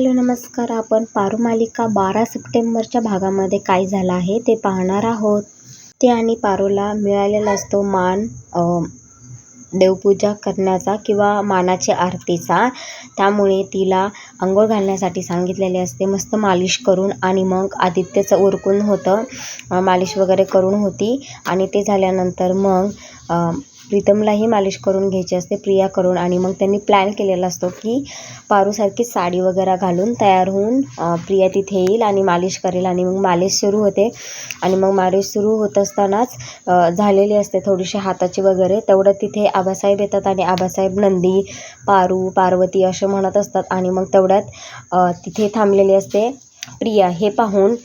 Hello नमस्कार. आपण पारू मालिका 12 सप्टेंबरच्या भागामध्ये काय झालं आहे ते पाहणार आहोत. ते आणि पारूला मिळालेला असतो मान देवपूजा करण्याचा किंवा मानाची आरतीचा. त्यामुळे तिला अंघोळ घालण्यासाठी सांगितलेले असते मस्त मालिश करून. आणि मग आदित्यचं उरकून होतं, मालिश वगैरे करून होती. आणि ते झाल्यानंतर मग प्रीतमलाही मालिश करून घ्यायची असते प्रियाकडून. आणि मग त्यांनी प्लॅन केलेला असतो की पारूसारखी साडी वगैरे घालून तयार होऊन प्रिया तिथे येईल आणि मालिश करेल. आणि मग मालिश सुरू होते. आणि मग मालिश सुरू होत असतानाच झालेली असते थोडीशी हाताची वगैरे. तेवढं तिथे आबासाहेब येतात आणि आबासाहेब नंदी, पारू, पार्वती असे म्हणत असतात. आणि मग तेवढ्यात तिथे थांबलेली असते प्रिया. हे पाहून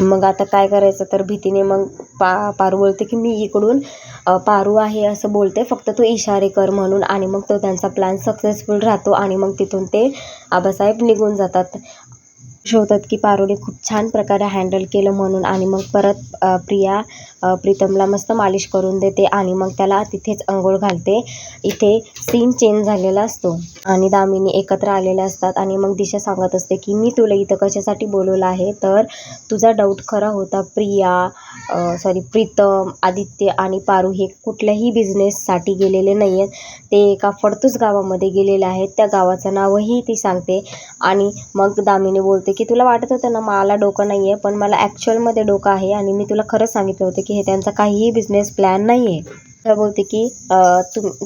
मग आता काय करायचं तर भीतीने मग पारू बोलते की मी इकडून पारू आहे असं बोलते, फक्त तू इशारे कर म्हणून. आणि मग तो त्यांचा प्लॅन सक्सेसफुल राहतो. आणि मग तिथून ते आबासाहेब निघून जातात. शोधतात की पारूने खूप छान प्रकारे हँडल केलं म्हणून. आणि मग परत प्रिया प्रीतमला मस्त मालिश करून देते आणि मग त्याला तिथेच अंघोळ घालते. इथे सीन चेंज झालेला असतो आणि दामिनी एकत्र आलेले असतात. आणि मग दिशा सांगत असते की मी तुला इथं कशासाठी बोलवलं आहे तर तुझा डाऊट खरा होता. प्रीतम, आदित्य आणि पारू हे कुठल्याही बिझनेससाठी गेलेले नाही आहेत. ते एका फडतूस गावामध्ये गेलेले आहेत. त्या गावाचं नावही ती सांगते. आणि मग दामिनी बोलते की तुला वाटत होतं ना मला डोकं नाही आहे, पण मला ॲक्च्युअलमध्ये डोकं आहे आणि मी तुला खरंच सांगितलं होतं की हे त्यांचा काहीही बिझनेस प्लॅन नाही आहे. तर बोलते की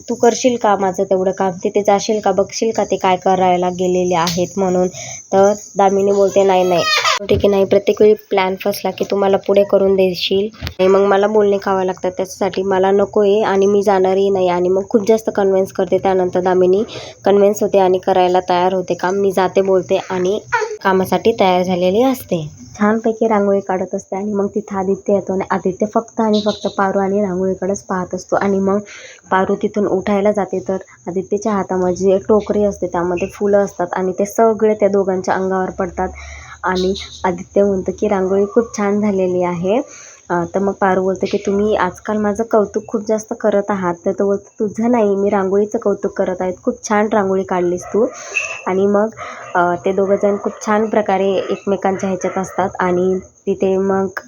तू करशील का माझं तेवढं काम, तिथे जाशील का, बघशील का ते काय करायला गेलेले आहेत म्हणून. तर दामिनी बोलते नाही ठीक आहे, नाही प्रत्येक वेळी प्लॅन फसला की तुम्हाला पुढे करून देशील आणि मग मला बोलणे खावं लागतात, त्याच्यासाठी मला नको आहे आणि मी जाणारही नाही. आणि मग खूप जास्त कन्व्हिन्स करते. त्यानंतर दामिनी कन्व्हिन्स होते आणि करायला तयार होते काम. मी जाते बोलते आणि कामासाठी तयार झालेली असते. छानपैकी रांगोळी काढत असते. आणि मग तिथं आदित्य येतो आणि आदित्य फक्त आणि फक्त पारू आणि रांगोळीकडेच पाहत असतो. आणि मग पारू तिथून उठायला जाते तर आदित्यच्या हातामध्ये एक टोकरी असते, त्यामध्ये फुलं असतात आणि ते सगळे त्या दोघांच्या अंगावर पडतात. आणि आदित्य म्हणतो की रांगोळी खूप छान झालेली आहे. तर मग पारू बोलते की तुम्ही आजकाल माझं कौतुक खूप जास्त करत आहात. तर तो बोलतो तुझं नाही, मी रांगोळीचं कौतुक करत आहेत, खूप छान रांगोळी काढलीस तू. आणि मग ते दोघंजण खूप छान प्रकारे एकमेकांच्या ह्याच्यात असतात. आणि तिथे मग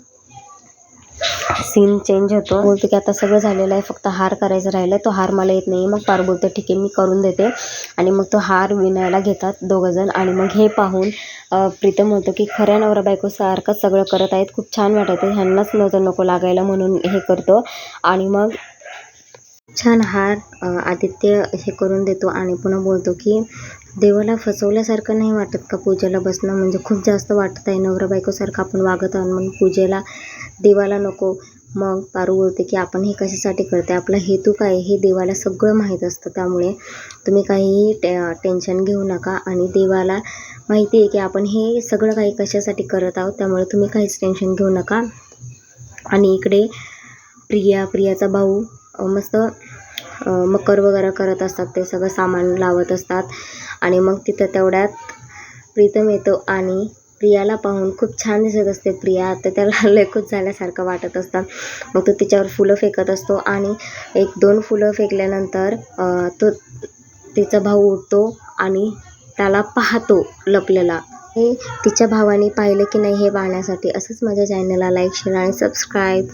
सीन चेंज होतो. बोलते की आता सगळं झालेलं आहे, फक्त हार करायचं राहिलं, तो हार मला येत नाही. मग पारू बोलते ठीक आहे मी करून देते. आणि मग तो हार विणायला घेतात दोघंजण. आणि मग हे पाहून प्रीतम होतो की खऱ्या नवरा बायको सारखं सगळं करत आहेत, खूप छान वाटत आहे, ह्यांनाच नजर नको लागायला म्हणून हे करतो. आणि मग छान हार आदित्य हे करून देतो. आणि पुन्हा बोलतो की देवाला फसवल्यासारखं नाही वाटत का पूजेला बसणं, म्हणजे खूप जास्त वाटत आहे, नवरा बायकोसारखं आपण वागत आहोत, मग पूजेला देवाला नको. मग पारू बोलते की आपण हे कशासाठी करते, आपला हेतू काय हे देवाला सगळं माहीत असतं, त्यामुळे तुम्ही काहीही टेन्शन घेऊ नका. आणि देवाला माहिती आहे की आपण हे सगळं काही कशासाठी करत आहोत, त्यामुळे तुम्ही काहीच टेन्शन घेऊ नका. आणि इकडे प्रियाचा भाऊ मस्त मकर वगैरे करत असतात, ते सगळं सामान लावत असतात. आणि मग तिथं तेवढ्यात प्रीतम येतो आणि प्रियाला पाहून खूप छान दिसत असते प्रिया, तर त्याला लय खुश झाल्यासारखं वाटत असतं. मग तो तिच्यावर फुलं फेकत असतो आणि 1-2 फुलं फेकल्यानंतर तिचा भाऊ उठतो आणि त्याला पाहतो लपलेला. हे तिच्या भावाने पाहिलं की नाही हे पाहण्यासाठी असंच माझ्या चॅनलला लाईक, शेअर आणि सबस्क्राईब